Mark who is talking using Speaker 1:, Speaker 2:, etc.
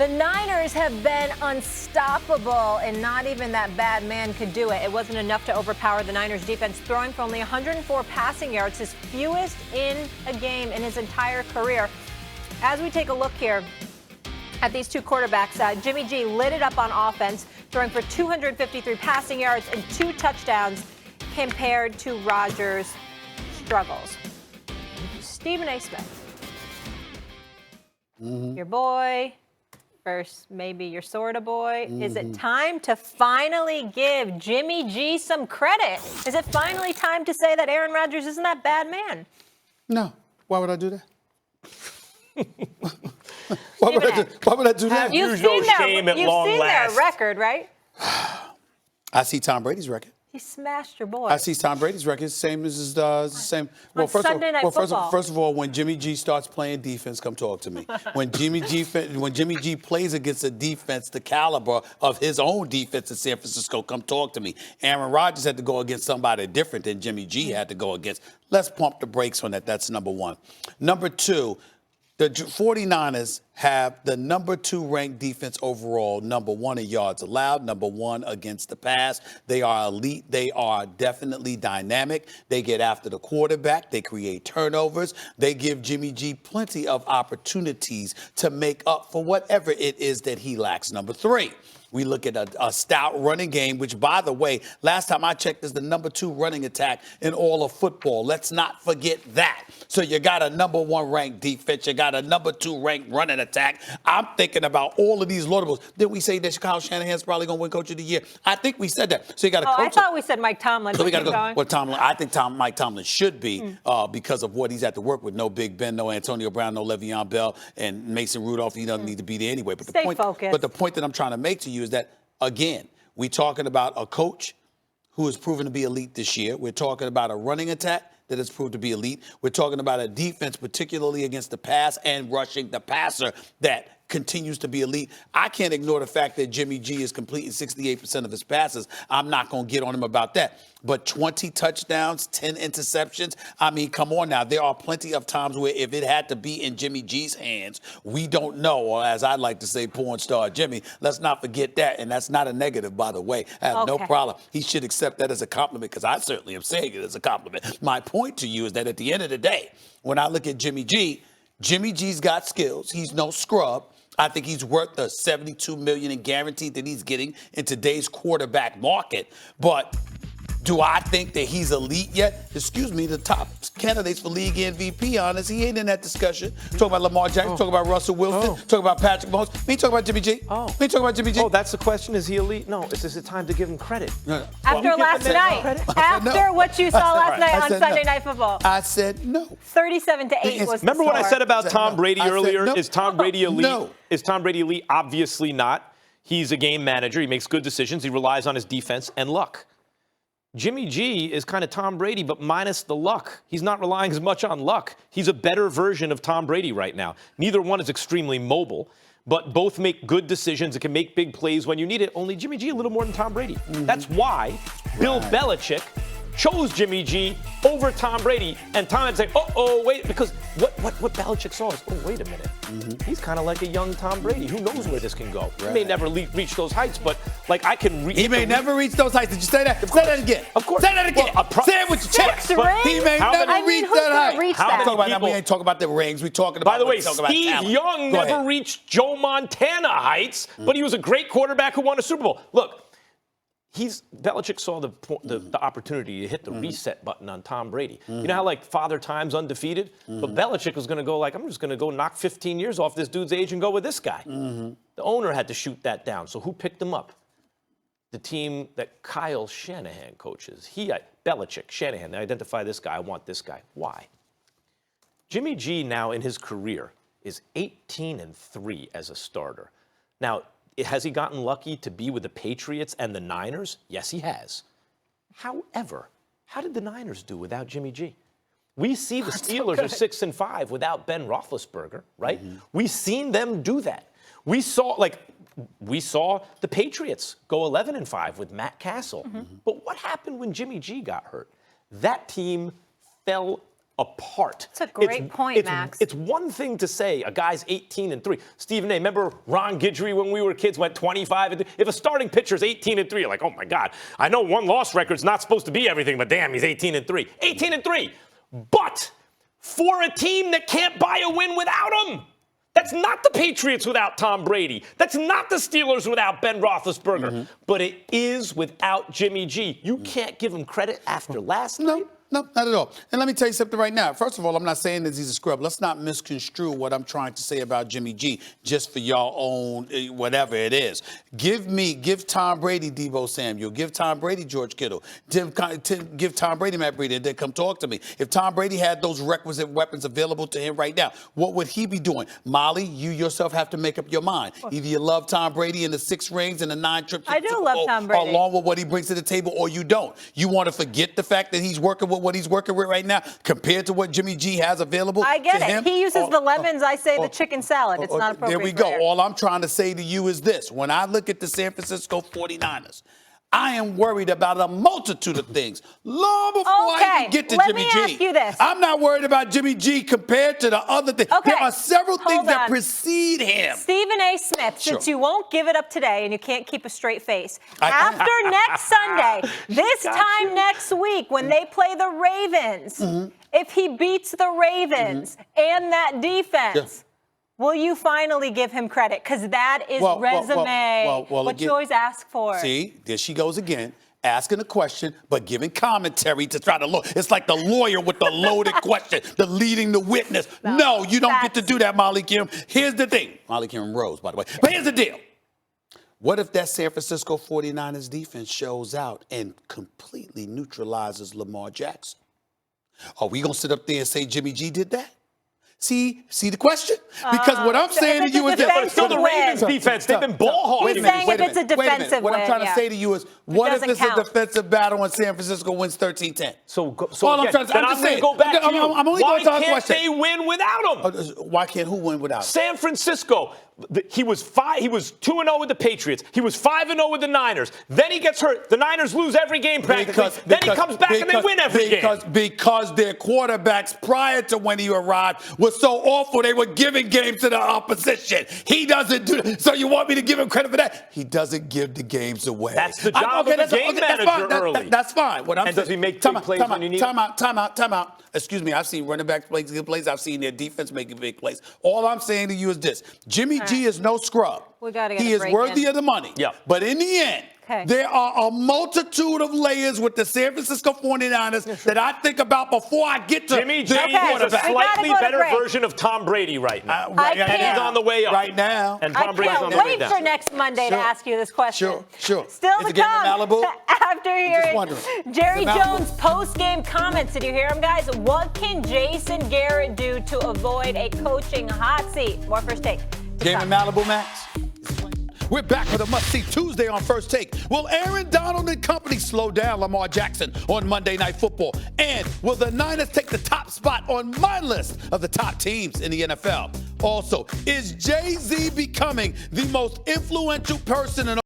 Speaker 1: The Niners have been unstoppable, and not even that bad man could do it. It wasn't enough to overpower the Niners defense, throwing for only 104 passing yards, his fewest in a game in his entire career. As we take a look here at these two quarterbacks, Jimmy G lit it up on offense, throwing for 253 passing yards and 2 touchdowns compared to Rodgers' struggles. Stephen A. Smith, your boy, first maybe your sorta boy. Is it time to finally give Jimmy G some credit? Is it finally time to say that Aaron Rodgers isn't that bad man?
Speaker 2: No. Why would I do that? Why would I do that?
Speaker 1: You've seen their record, right?
Speaker 2: I see Tom Brady's record.
Speaker 1: He smashed your boy.
Speaker 2: I see Tom Brady's record. Same as the same.
Speaker 1: Well, first
Speaker 2: of all, when Jimmy G starts playing defense, come talk to me. When Jimmy G plays against a defense the caliber of his own defense in San Francisco, come talk to me. Aaron Rodgers had to go against somebody different than Jimmy G had to go against. Let's pump the brakes on that. That's number one. Number two, the 49ers have the number 2 ranked defense overall, number 1 in yards allowed, number 1 against the pass. They are elite. They are definitely dynamic. They get after the quarterback. They create turnovers. They give Jimmy G plenty of opportunities to make up for whatever it is that he lacks. Number 3. We look at a stout running game, which, by the way, last time I checked, is the number 2 running attack in all of football. Let's not forget that. So you got a number 1 ranked defense. You got a number 2 ranked running attack. I'm thinking about all of these laudables. Did we say that Kyle Shanahan's probably going to win Coach of the Year? I think we said that. So you got a coach.
Speaker 1: I thought we said Mike Tomlin.
Speaker 2: So we got to go. Well, Tomlin. I think Mike Tomlin should be because of what he's had to work with. No Big Ben, no Antonio Brown, no Le'Veon Bell, and Mason Rudolph. He doesn't need to be there anyway. But
Speaker 1: Stay focused.
Speaker 2: But the point that I'm trying to make to you is that, again, we're talking about a coach who has proven to be elite this year. We're talking about a running attack that has proved to be elite. We're talking about a defense, particularly against the pass and rushing the passer, that continues to be elite. I can't ignore the fact that Jimmy G is completing 68% of his passes. I'm not going to get on him about that. But 20 touchdowns, 10 interceptions. I mean, come on now. There are plenty of times where if it had to be in Jimmy G's hands, we don't know, or as I like to say, porn star Jimmy. Let's not forget that. And that's not a negative, by the way. I have no problem. He should accept that as a compliment, because I certainly am saying it as a compliment. My point to you is that at the end of the day, when I look at Jimmy G's got skills. He's no scrub. I think he's worth the $72 million in guaranteed that he's getting in today's quarterback market. But do I think that he's elite yet? Excuse me, the top candidates for league MVP, honest, he ain't in that discussion. Talking about Lamar Jackson, talking about Russell Wilson, talking about Patrick Mahomes. Me talking about Jimmy G. Me talking about Jimmy G.
Speaker 3: Oh, that's the question. Is he elite? No. Is it time to give him credit?
Speaker 1: After last night. After what you saw last night on Sunday Night Football.
Speaker 2: I said no.
Speaker 1: 37-8 was the
Speaker 3: Remember what I said about Tom Brady earlier?
Speaker 2: No.
Speaker 3: Is Tom Brady elite?
Speaker 2: No.
Speaker 3: Is Tom Brady elite? Obviously not. He's a game manager. He makes good decisions. He relies on his defense and luck. Jimmy G is kind of Tom Brady, but minus the luck. He's not relying as much on luck. He's a better version of Tom Brady right now. Neither one is extremely mobile, but both make good decisions and can make big plays when you need it. Only Jimmy G a little more than Tom Brady. That's why Bill Belichick chose Jimmy G over Tom Brady. And Tom had to say, wait, because what Belichick saw is, wait a minute. He's kind of like a young Tom Brady. Who knows where this can go? He may never reach those heights, but like I can reach.
Speaker 2: He may never reach those heights. Did you say that? Say that again.
Speaker 3: Of course.
Speaker 2: Say that again. Say it with your chest. He may never reach that height. We ain't talking about the rings. We're talking about.
Speaker 3: By the way, Steve Young never reached Joe Montana heights, but he was a great quarterback who won a Super Bowl. Look. Belichick saw the opportunity to hit the reset button on Tom Brady. You know how like Father Time's undefeated? But Belichick was going to go like, I'm just going to go knock 15 years off this dude's age and go with this guy. The owner had to shoot that down. So who picked him up? The team that Kyle Shanahan coaches. Belichick, Shanahan, they identify this guy, I want this guy. Why? Jimmy G now in his career is 18-3 as a starter. Now, has he gotten lucky to be with the Patriots and the Niners? Yes, he has. However, how did the Niners do without Jimmy G? We see the Steelers are 6-5 without Ben Roethlisberger, right? We've seen them do that. We saw the Patriots go 11-5 with Matt Castle. But what happened when Jimmy G got hurt? That team fell apart.
Speaker 1: That's a great point, Max.
Speaker 3: It's one thing to say a guy's 18-3. Stephen A., remember Ron Guidry when we were kids went 25-3? If a starting pitcher's 18-3, you're like, oh my God, I know one loss record's not supposed to be everything, but damn, he's 18-3. 18-3. But for a team that can't buy a win without him. That's not the Patriots without Tom Brady. That's not the Steelers without Ben Roethlisberger. But it is without Jimmy G. You can't give him credit after last night.
Speaker 2: No, not at all. And let me tell you something right now. First of all, I'm not saying that he's a scrub. Let's not misconstrue what I'm trying to say about Jimmy G just for y'all own whatever it is. Give Tom Brady Deebo Samuel. Give Tom Brady George Kittle. Give Tom Brady Matt Breida and then come talk to me. If Tom Brady had those requisite weapons available to him right now, what would he be doing? Molly, you yourself have to make up your mind. Either you love Tom Brady and the 6 rings and the 9 trips to
Speaker 1: I
Speaker 2: the
Speaker 1: do
Speaker 2: Super
Speaker 1: love
Speaker 2: Bowl,
Speaker 1: Tom Brady.
Speaker 2: along with what he brings to the table, or you don't. You want to forget the fact that he's working with what he's working with right now compared to what Jimmy G has available.
Speaker 1: I get
Speaker 2: to
Speaker 1: it.
Speaker 2: him.
Speaker 1: He uses the lemons. I say the chicken salad. It's not appropriate.
Speaker 2: There we
Speaker 1: for
Speaker 2: go.
Speaker 1: air.
Speaker 2: All I'm trying to say to you is this. When I look at the San Francisco 49ers, I am worried about a multitude of things. Long before I even get to Jimmy G.
Speaker 1: Let me ask you this.
Speaker 2: I'm not worried about Jimmy G compared to the other things.
Speaker 1: Okay.
Speaker 2: There are several things
Speaker 1: Hold
Speaker 2: that
Speaker 1: on.
Speaker 2: precede him.
Speaker 1: Stephen A. Smith, since
Speaker 2: Sure.
Speaker 1: you won't give it up today and you can't keep a straight face, after next Sunday, this time next week when they play the Ravens, if he beats the Ravens and that defense, will you finally give him credit? Because that is resume. What
Speaker 2: again,
Speaker 1: you always ask for.
Speaker 2: See, there she goes again. Asking a question, but giving commentary to try to look. It's like the lawyer with the loaded question, the leading the witness. No, you don't get to do that, Molly Kim. Here's the thing. Molly Kim Rose, by the way. But here's the deal. What if that San Francisco 49ers defense shows out and completely neutralizes Lamar Jackson? Are we going to sit up there and say Jimmy G did that? See the question? Because what I'm saying to you is
Speaker 3: But it's still
Speaker 2: this.
Speaker 3: the Ravens defense. They've been ball
Speaker 1: He's
Speaker 3: hogging.
Speaker 1: saying if it's a defensive
Speaker 2: What I'm
Speaker 1: win,
Speaker 2: trying to
Speaker 1: yeah.
Speaker 2: say to you is, what if
Speaker 1: doesn't
Speaker 2: it's
Speaker 1: count.
Speaker 2: a defensive battle and San Francisco wins 13-10?
Speaker 3: So
Speaker 2: All I'm
Speaker 3: again,
Speaker 2: trying to-
Speaker 3: then
Speaker 2: I'm
Speaker 3: I'm
Speaker 2: just
Speaker 3: going to
Speaker 2: saying.
Speaker 3: go back to you.
Speaker 2: I'm only
Speaker 3: Why
Speaker 2: going to ask a
Speaker 3: can't
Speaker 2: question.
Speaker 3: they win without him?
Speaker 2: Why can't who win without him?
Speaker 3: San Francisco, he was 2-0 with the Patriots. He was 5-0 with the Niners. Then he gets hurt. The Niners lose every game practically. Then he comes back and they win every game.
Speaker 2: Because their quarterbacks prior to when he arrived were so awful, they were giving games to the opposition. He doesn't do that. So you want me to give him credit for that? He doesn't give the games away.
Speaker 3: That's the job of the game manager early.
Speaker 2: That's fine. What I'm
Speaker 3: And
Speaker 2: saying,
Speaker 3: does he make big plays when you need him?
Speaker 2: Time out. Excuse me. I've seen running backs make good plays. I've seen their defense making big plays. All I'm saying to you is this. Jimmy G is no scrub.
Speaker 1: We gotta get
Speaker 2: he
Speaker 1: a
Speaker 2: is
Speaker 1: break
Speaker 2: worthy
Speaker 1: in.
Speaker 2: of the money.
Speaker 3: Yeah.
Speaker 2: But in the end, there are a multitude of layers with the San Francisco 49ers that I think about before I get to
Speaker 3: Jimmy G
Speaker 2: the
Speaker 3: is a
Speaker 2: quarterback.
Speaker 3: slightly
Speaker 1: go to
Speaker 3: better
Speaker 1: break.
Speaker 3: version of Tom Brady right now.
Speaker 2: And
Speaker 3: he's on the way up.
Speaker 2: Right now.
Speaker 3: And
Speaker 1: I
Speaker 3: Tom Brady's on
Speaker 1: can't
Speaker 3: the way
Speaker 1: wait
Speaker 3: down.
Speaker 1: for next Monday to
Speaker 2: Sure.
Speaker 1: ask you this question.
Speaker 2: Sure.
Speaker 1: Still
Speaker 2: Is
Speaker 1: to
Speaker 2: the game in
Speaker 1: come
Speaker 2: Malibu?
Speaker 1: after hearing
Speaker 2: wondering.
Speaker 1: Jerry
Speaker 2: Is it Malibu?
Speaker 1: Jones' post-game comments. Did you hear him, guys? What can Jason Garrett do to avoid a coaching hot seat? More First Take.
Speaker 2: Game in Malibu, Max? We're back with a must-see Tuesday on First Take. Will Aaron Donald and company slow down Lamar Jackson on Monday Night Football? And will the Niners take the top spot on my list of the top teams in the NFL? Also, is Jay-Z becoming the most influential person in